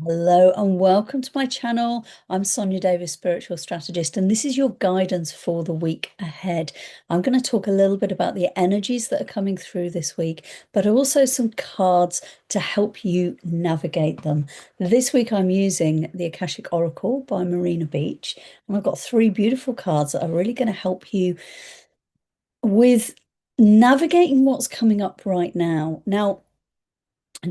Hello and welcome to my channel. I'm Sonia Davis, spiritual strategist, and this is your guidance for the week ahead. I'm going to talk a little bit about the energies that are coming through this week, but also some cards to help you navigate them. This week I'm using the Akashic Oracle by Marina Beech, and I've got three beautiful cards that are really going to help you with navigating what's coming up right now. Now,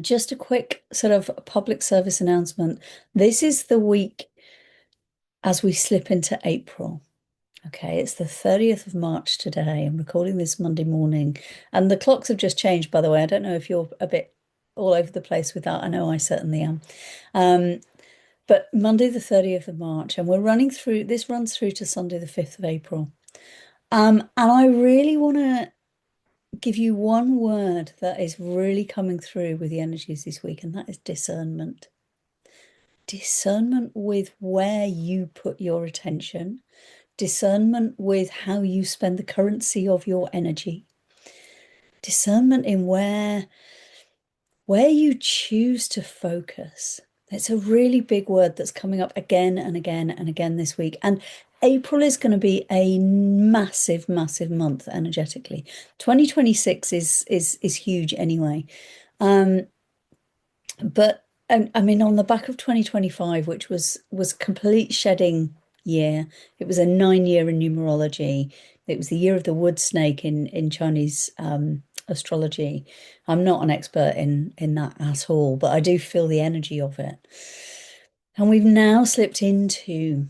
just a quick sort of public service announcement. This is the week as we slip into April. Okay, it's the 30th of March today. I'm recording this Monday morning, and the clocks have just changed, by the way. I don't know if you're a bit all over the place with that. I know I certainly am. But Monday, the 30th of March, and we're running through, this runs through to Sunday, the 5th of April. And I really want to give you one word that is really coming through with the energies this week, and that is discernment. Discernment with where you put your attention, discernment with how you spend the currency of your energy, discernment in where you choose to focus. It's a really big word that's coming up again and again and again this week. And April is going to be a massive, massive month energetically. 2026 is huge anyway. But I mean, on the back of 2025, which was complete shedding year, it was a 9 year in numerology. It was the year of the wood snake in Chinese astrology. I'm not an expert in that at all, but I do feel the energy of it. And we've now slipped into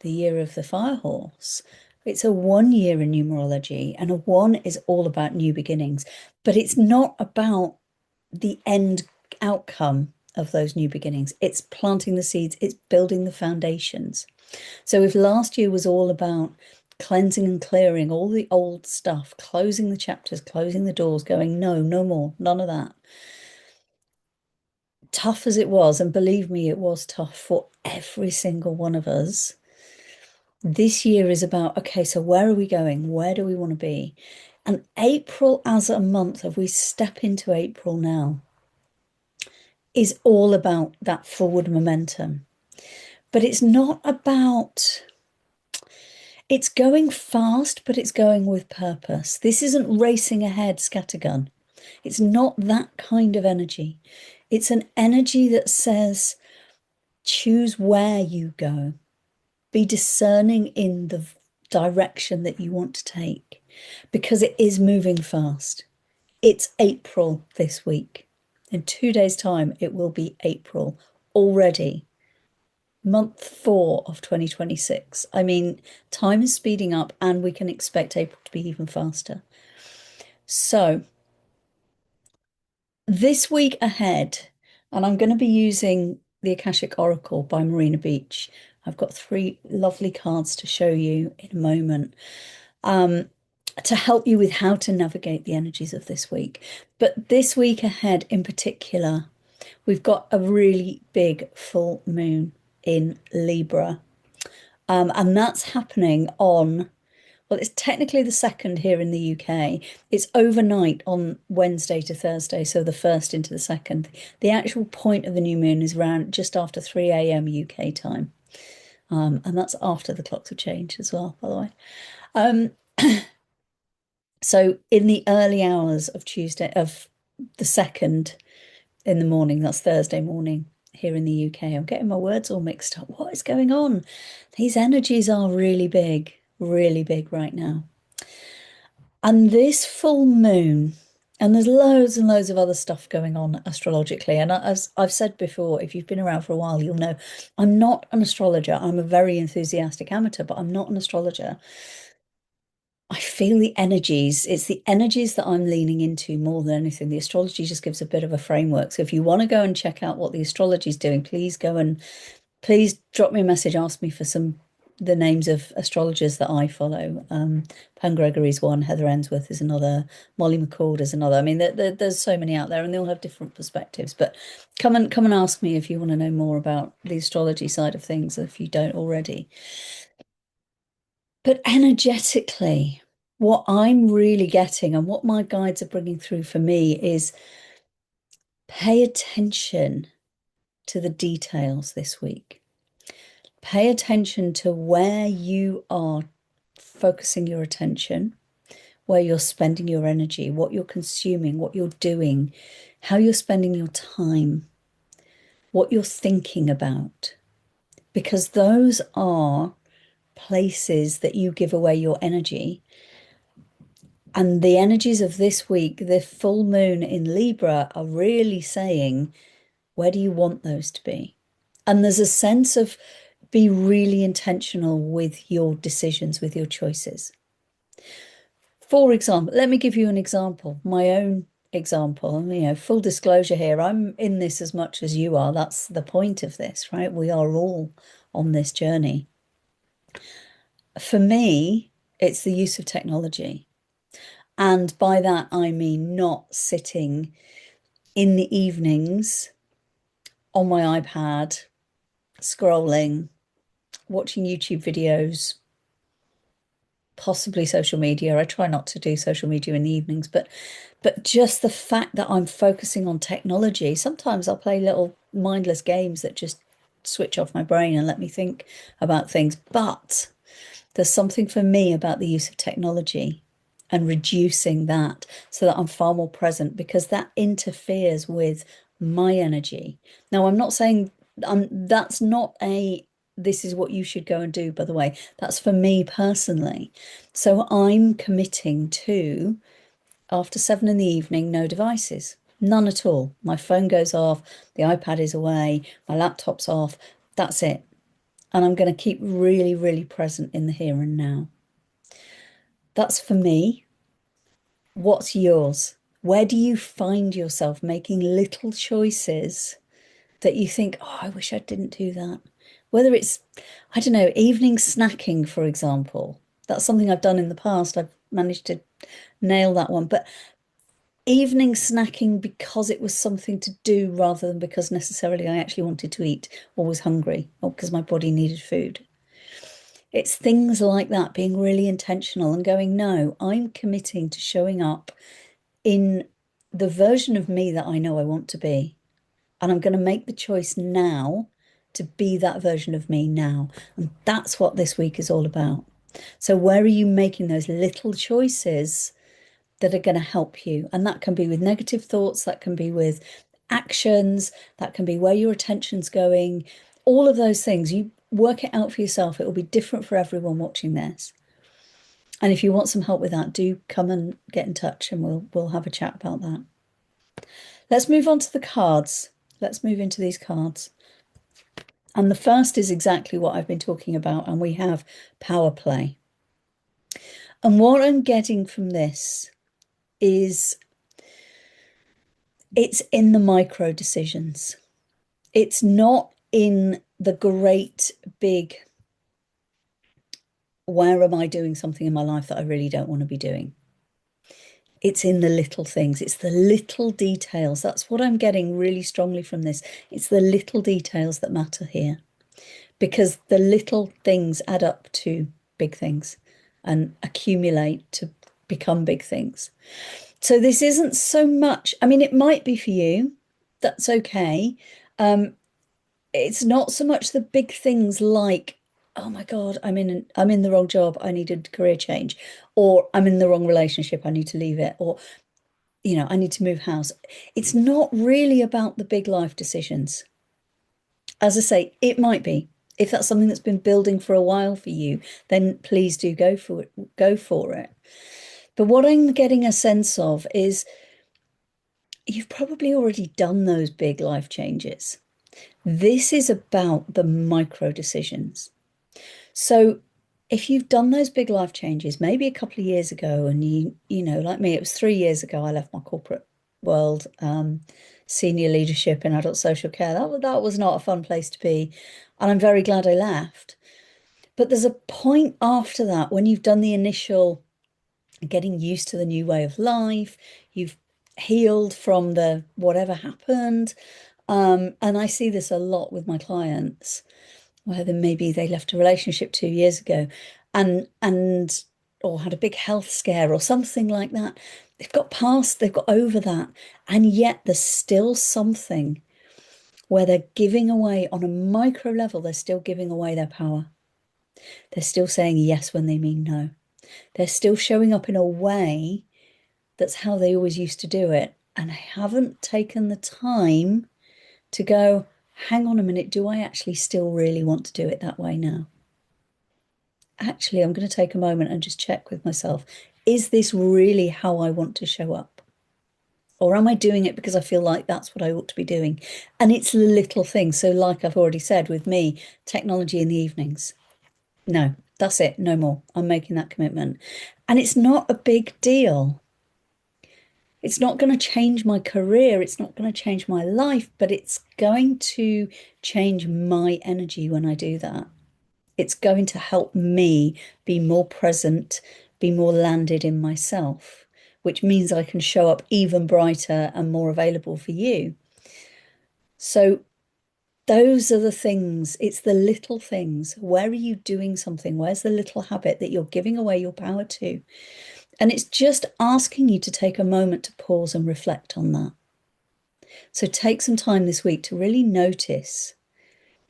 the year of the fire horse. It's a 1 year in numerology, and a one is all about new beginnings, but it's not about the end outcome of those new beginnings. It's planting the seeds, it's building the foundations. So if last year was all about cleansing and clearing all the old stuff, closing the chapters, closing the doors, going, no, no more, none of that. Tough as it was, and believe me, it was tough for every single one of us. This year is about, okay, so where are we going? Where do we want to be? And April as a month, if we step into April now, is all about that forward momentum. But it's not about, it's going fast, but it's going with purpose. This isn't racing ahead scattergun. It's not that kind of energy. It's an energy that says, choose where you go. Be discerning in the direction that you want to take, because it is moving fast. It's April this week. In 2 days' time, it will be April already. Month 4 of 2026. I mean, time is speeding up, and we can expect April to be even faster. So this week ahead, and I'm going to be using the Akashic Oracle by Marina Beech. I've got three lovely cards to show you in a moment, to help you with how to navigate the energies of this week. But this week ahead in particular, we've got a really big full moon in Libra. And that's happening on, well, it's technically the second here in the UK. It's overnight on Wednesday to Thursday, so the first into the second. The actual point of the new moon is around just after 3 a.m. UK time. And that's after the clocks have changed as well, by the way. So in the early hours of Tuesday, of the second in the morning, that's Thursday morning here in the UK. I'm getting my words all mixed up. What is going on? These energies are really big right now. And this full moon, and there's loads and loads of other stuff going on astrologically. And as I've said before, if you've been around for a while, you'll know I'm not an astrologer. I'm a very enthusiastic amateur, but I'm not an astrologer. I feel the energies. It's the energies that I'm leaning into more than anything. The astrology just gives a bit of a framework. So if you want to go and check out what the astrology is doing, please go and please drop me a message. Ask me for the names of astrologers that I follow. Pam Gregory's one, Heather Ainsworth is another, Molly McCord is another. I mean, there's so many out there, and they all have different perspectives. But come and ask me if you want to know more about the astrology side of things, if you don't already. But energetically, what I'm really getting and what my guides are bringing through for me is pay attention to the details this week. Pay attention to where you are focusing your attention, where you're spending your energy, what you're consuming, what you're doing, how you're spending your time, what you're thinking about, because those are places that you give away your energy. And the energies of this week, the full moon in Libra, are really saying, where do you want those to be? And there's a sense of be really intentional with your decisions, with your choices. For example, let me give you an example, my own example. Full disclosure here, I'm in this as much as you are. That's the point of this, right? We are all on this journey. For me, it's the use of technology. And by that, I mean not sitting in the evenings on my iPad, scrolling, watching YouTube videos, possibly social media. I try not to do social media in the evenings, but just the fact that I'm focusing on technology. Sometimes I'll play little mindless games that just switch off my brain and let me think about things. But there's something for me about the use of technology and reducing that so that I'm far more present, because that interferes with my energy. Now, I'm not saying that's not a this is what you should go and do, by the way. That's for me personally. So I'm committing to, after 7 in the evening, no devices, none at all. My phone goes off, the iPad is away, my laptop's off. That's it. And I'm going to keep really, really present in the here and now. That's for me. What's yours? Where do you find yourself making little choices that you think, oh, I wish I didn't do that? Whether it's, I don't know, evening snacking, for example. That's something I've done in the past. I've managed to nail that one. But evening snacking because it was something to do rather than because necessarily I actually wanted to eat or was hungry or because my body needed food. It's things like that, being really intentional and going, no, I'm committing to showing up in the version of me that I know I want to be. And I'm going to make the choice now to be that version of me now. And that's what this week is all about. So where are you making those little choices that are going to help you? And that can be with negative thoughts, that can be with actions, that can be where your attention's going, all of those things. You work it out for yourself. It will be different for everyone watching this. And if you want some help with that, do come and get in touch and we'll have a chat about that. Let's move on to the cards. Let's move into these cards. And the first is exactly what I've been talking about, and we have power play. And what I'm getting from this is it's in the micro decisions. It's not in the great big, where am I doing something in my life that I really don't want to be doing? It's in the little things. It's the little details. That's what I'm getting really strongly from this. It's the little details that matter here, because the little things add up to big things and accumulate to become big things. So this isn't so much, I mean, it might be for you. That's okay. It's not so much the big things like, oh my God, I'm in the wrong job, I need a career change, or I'm in the wrong relationship, I need to leave it, or I need to move house. It's not really about the big life decisions. As I say, it might be. If that's something that's been building for a while for you, then please do go for it. Go for it. But what I'm getting a sense of is you've probably already done those big life changes. This is about the micro decisions. So if you've done those big life changes, maybe a couple of years ago, and like me, it was 3 years ago, I left my corporate world, senior leadership in adult social care. That was not a fun place to be. And I'm very glad I left. But there's a point after that when you've done the initial getting used to the new way of life, you've healed from the whatever happened. And I see this a lot with my clients, where maybe they left a relationship 2 years ago and or had a big health scare or something like that. They've got over that, and yet there's still something where they're giving away on a micro level, they're still giving away their power. They're still saying yes when they mean no. They're still showing up in a way that's how they always used to do it. And I haven't taken the time to go, hang on a minute, do I actually still really want to do it that way now? Actually, I'm going to take a moment and just check with myself, is this really how I want to show up? Or am I doing it because I feel like that's what I ought to be doing? And it's the little things. So, like I've already said with me, technology in the evenings. No, that's it. No more. I'm making that commitment. And it's not a big deal. It's not going to change my career. It's not going to change my life, but it's going to change my energy when I do that. It's going to help me be more present, be more landed in myself, which means I can show up even brighter and more available for you. So those are the things. It's the little things. Where are you doing something? Where's the little habit that you're giving away your power to? And it's just asking you to take a moment to pause and reflect on that. So take some time this week to really notice.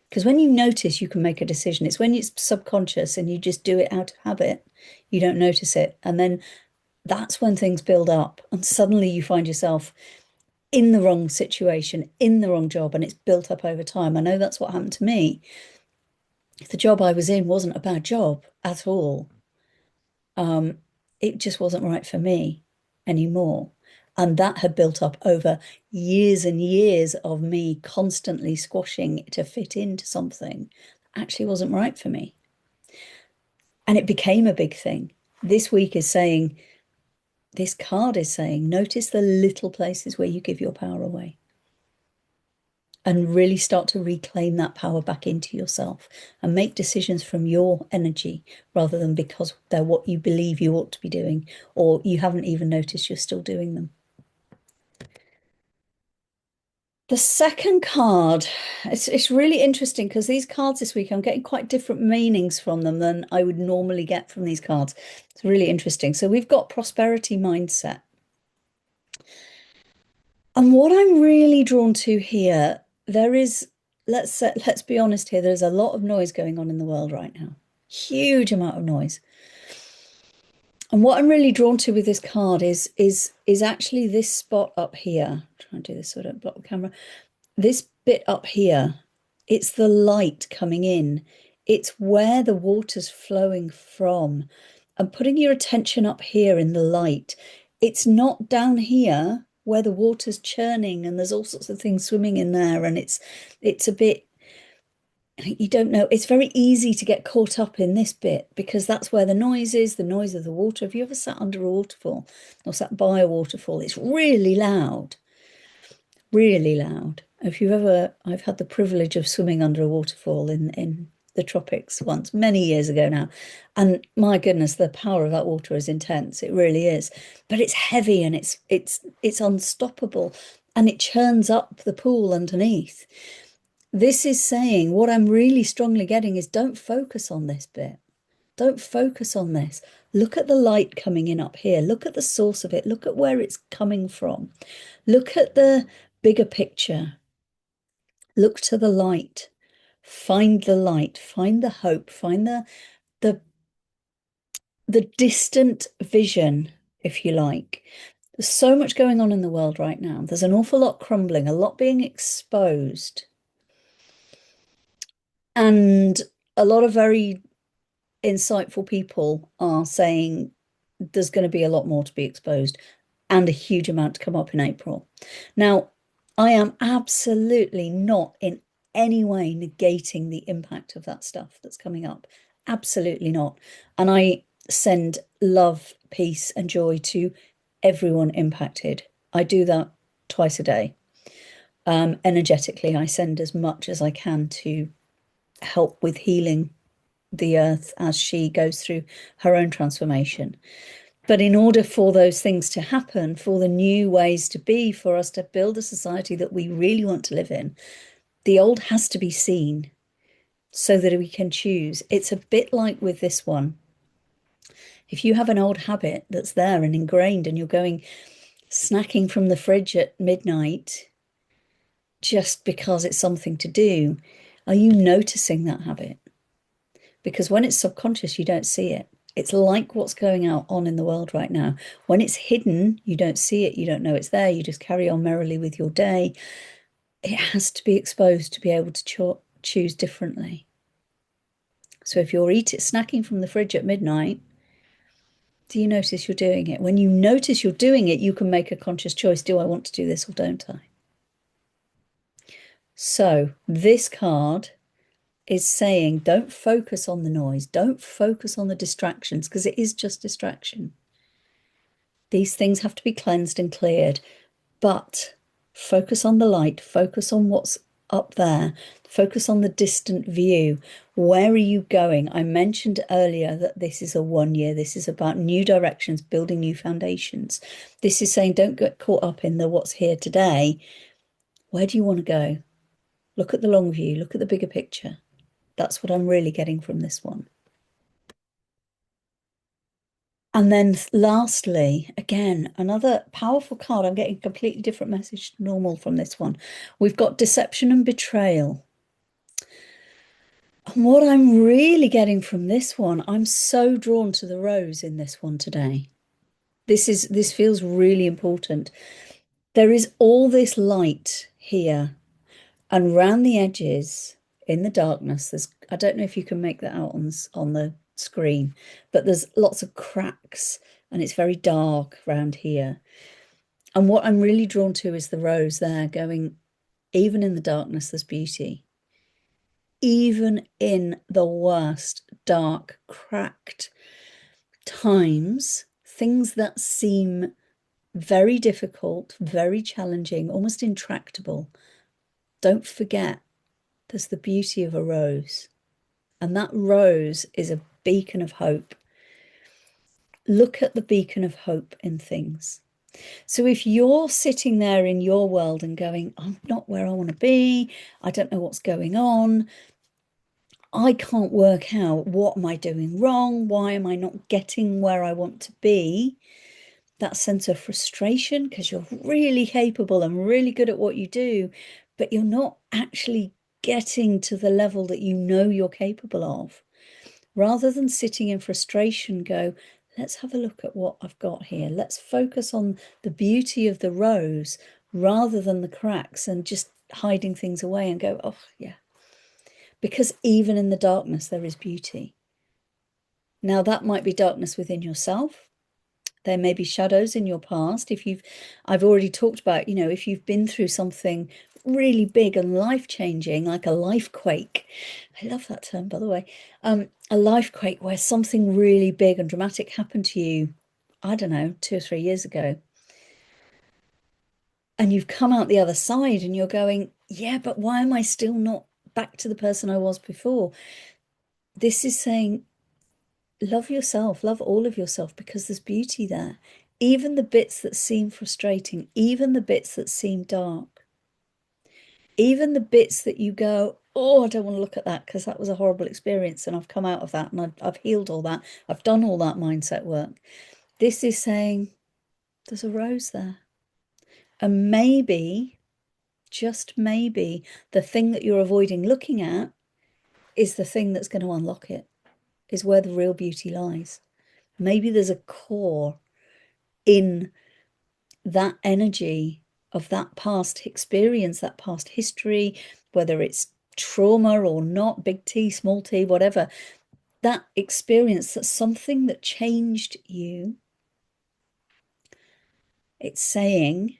Because when you notice, you can make a decision. It's when it's subconscious and you just do it out of habit, you don't notice it. And then that's when things build up. And suddenly you find yourself in the wrong situation, in the wrong job, and it's built up over time. I know that's what happened to me. The job I was in wasn't a bad job at all. It just wasn't right for me anymore. And that had built up over years and years of me constantly squashing to fit into something that actually wasn't right for me. And it became a big thing. This week is saying, this card is saying, notice the little places where you give your power away and really start to reclaim that power back into yourself and make decisions from your energy rather than because they're what you believe you ought to be doing or you haven't even noticed you're still doing them. The second card, it's really interesting because these cards this week, I'm getting quite different meanings from them than I would normally get from these cards. It's really interesting. So we've got prosperity mindset. And what I'm really drawn to here, there is, let's be honest here, there's a lot of noise going on in the world right now. Huge amount of noise. And what I'm really drawn to with this card is actually this spot up here. Try and do this so I don't block the camera. This bit up here, it's the light coming in. It's where the water's flowing from. And putting your attention up here in the light, it's not down here where the water's churning and there's all sorts of things swimming in there. And it's a bit, you don't know, it's very easy to get caught up in this bit because that's where the noise is, the noise of the water. Have you ever sat under a waterfall or sat by a waterfall? It's really loud, really loud. If you've ever, I've had the privilege of swimming under a waterfall in the tropics once, many years ago now. And my goodness, the power of that water is intense. It really is. But it's heavy and it's unstoppable and it churns up the pool underneath. This is saying what I'm really strongly getting is don't focus on this bit. Don't focus on this. Look at the light coming in up here. Look at the source of it. Look at where it's coming from. Look at the bigger picture. Look to the light. Find the light. Find the hope. Find the distant vision, if you like. There's so much going on in the world right now. There's an awful lot crumbling, a lot being exposed. And a lot of very insightful people are saying there's going to be a lot more to be exposed and a huge amount to come up in April. Now, I am absolutely not in any way negating the impact of that stuff that's coming up. Absolutely not. And I send love, peace, and joy to everyone impacted. I do that twice a day. Energetically, I send as much as I can to help with healing the earth as she goes through her own transformation. But in order for those things to happen, for the new ways to be, for us to build a society that we really want to live in, the old has to be seen so that we can choose. It's a bit like with this one. If you have an old habit that's there and ingrained and you're going snacking from the fridge at midnight, just because it's something to do. Are you noticing that habit? Because when it's subconscious, you don't see it. It's like what's going on in the world right now. When it's hidden, you don't see it, you don't know it's there, you just carry on merrily with your day. It has to be exposed to be able to choose differently. So if you're snacking from the fridge at midnight, do you notice you're doing it? When you notice you're doing it, you can make a conscious choice. Do I want to do this or don't I? So this card is saying, don't focus on the noise. Don't focus on the distractions, because it is just distraction. These things have to be cleansed and cleared, but focus on the light, focus on what's up there, focus on the distant view. Where are you going? I mentioned earlier that this is a 1 year. This is about new directions, building new foundations. This is saying, don't get caught up in the what's here today. Where do you want to go? Look at the long view, look at the bigger picture. That's what I'm really getting from this one. And then lastly, again, another powerful card. I'm getting a completely different message to normal from this one. We've got deception and betrayal. And what I'm really getting from this one, I'm so drawn to the rose in this one today. This feels really important. There is all this light here, and round the edges in the darkness, I don't know if you can make that out on the screen, but there's lots of cracks and it's very dark around here. And what I'm really drawn to is the rose there going, even in the darkness, there's beauty. Even in the worst, dark, cracked times, things that seem very difficult, very challenging, almost intractable, don't forget there's the beauty of a rose. And that rose is a beacon of hope. Look at the beacon of hope in things. So if you're sitting there in your world and going, I'm not where I want to be, I don't know what's going on, I can't work out, what am I doing wrong? Why am I not getting where I want to be? That sense of frustration, because you're really capable and really good at what you do, but you're not actually getting to the level that you know you're capable of. Rather than sitting in frustration, go, let's have a look at what I've got here. Let's focus on the beauty of the rose rather than the cracks and just hiding things away and go, oh, yeah. Because even in the darkness, there is beauty. Now, that might be darkness within yourself. There may be shadows in your past. I've already talked about, if you've been through something really big and life-changing, like a life quake. I love that term, by the way. A life quake where something really big and dramatic happened to you, I don't know, 2 or 3 years ago. And you've come out the other side and you're going, yeah, but why am I still not back to the person I was before? This is saying, love yourself, love all of yourself, because there's beauty there. Even the bits that seem frustrating, even the bits that seem dark, even the bits that you go, oh, I don't want to look at that because that was a horrible experience and I've come out of that and I've healed all that. I've done all that mindset work. This is saying there's a rose there. And maybe, just maybe, the thing that you're avoiding looking at is the thing that's going to unlock it, is where the real beauty lies. Maybe there's a core in that energy of that past experience, that past history, whether it's trauma or not, big T, small t, whatever, that experience, that's something that changed you. It's saying,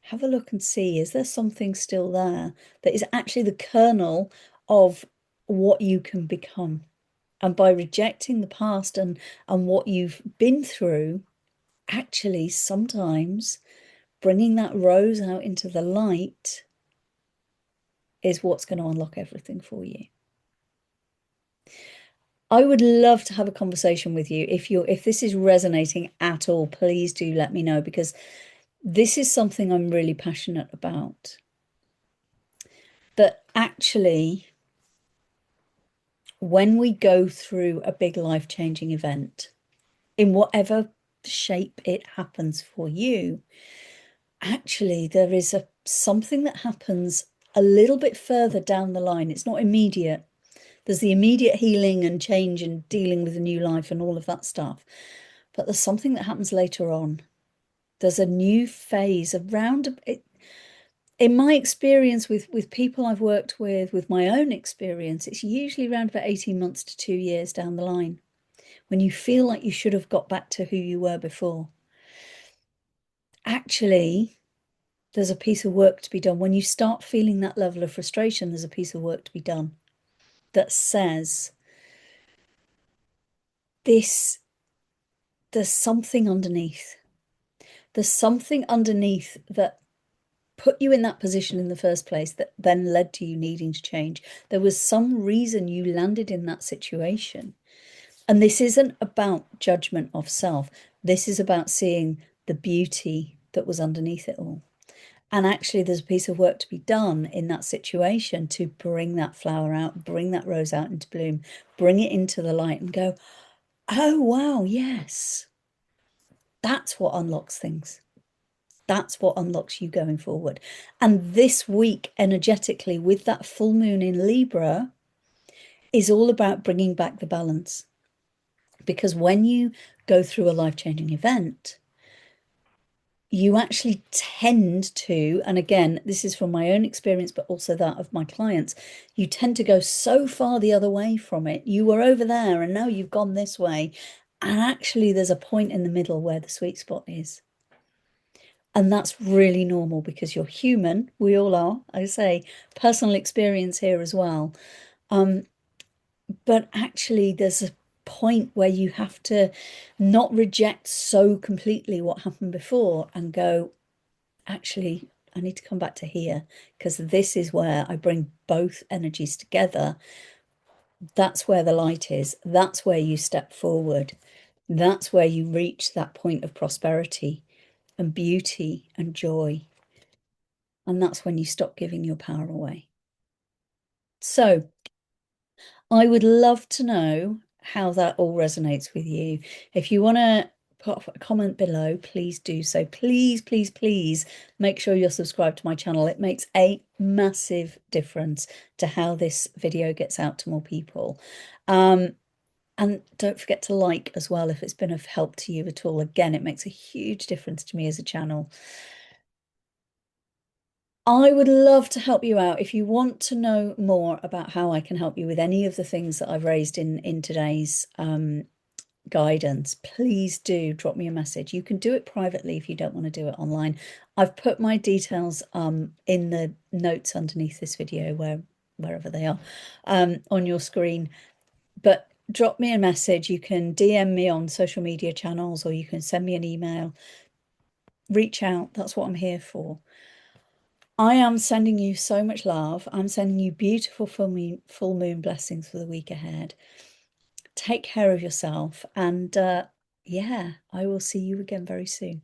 have a look and see, is there something still there that is actually the kernel of what you can become? And by rejecting the past and what you've been through, actually sometimes bringing that rose out into the light is what's going to unlock everything for you. I would love to have a conversation with you. If this is resonating at all, please do let me know, because this is something I'm really passionate about. That actually, when we go through a big life-changing event, in whatever shape it happens for you, actually there is something that happens a little bit further down the line. It's not immediate. There's the immediate healing and change and dealing with a new life and all of that stuff. But there's something that happens later on. There's a new phase around it. In my experience with people I've worked with my own experience, it's usually around about 18 months to 2 years down the line when you feel like you should have got back to who you were before. Actually, there's a piece of work to be done. When you start feeling that level of frustration, there's a piece of work to be done that says this, there's something underneath. There's something underneath that put you in that position in the first place that then led to you needing to change. There was some reason you landed in that situation. And this isn't about judgment of self. This is about seeing the beauty that was underneath it all. And actually, there's a piece of work to be done in that situation to bring that flower out, bring that rose out into bloom, bring it into the light and go, oh, wow, yes. That's what unlocks things. That's what unlocks you going forward. And this week, energetically, with that full moon in Libra, is all about bringing back the balance. Because when you go through a life-changing event, you actually tend to, and again, this is from my own experience, but also that of my clients, you tend to go so far the other way from it. You were over there and now you've gone this way. And actually, there's a point in the middle where the sweet spot is. And that's really normal because you're human. We all are. I say personal experience here as well. But actually, there's a point where you have to not reject so completely what happened before and go, actually, I need to come back to here because this is where I bring both energies together. That's where the light is. That's where you step forward. That's where you reach that point of prosperity and beauty and joy. And that's when you stop giving your power away. So I would love to know how that all resonates with you. If you want to put a comment below, please do so. Please, please, please make sure you're subscribed to my channel. It makes a massive difference to how this video gets out to more people. And don't forget to like as well if it's been of help to you at all. Again, it makes a huge difference to me as a channel. I would love to help you out. If you want to know more about how I can help you with any of the things that I've raised in today's guidance, please do drop me a message. You can do it privately if you don't want to do it online. I've put my details in the notes underneath this video, wherever they are, on your screen. But drop me a message. You can DM me on social media channels or you can send me an email. Reach out. That's what I'm here for. I am sending you so much love. I'm sending you beautiful full moon blessings for the week ahead. Take care of yourself. And yeah, I will see you again very soon.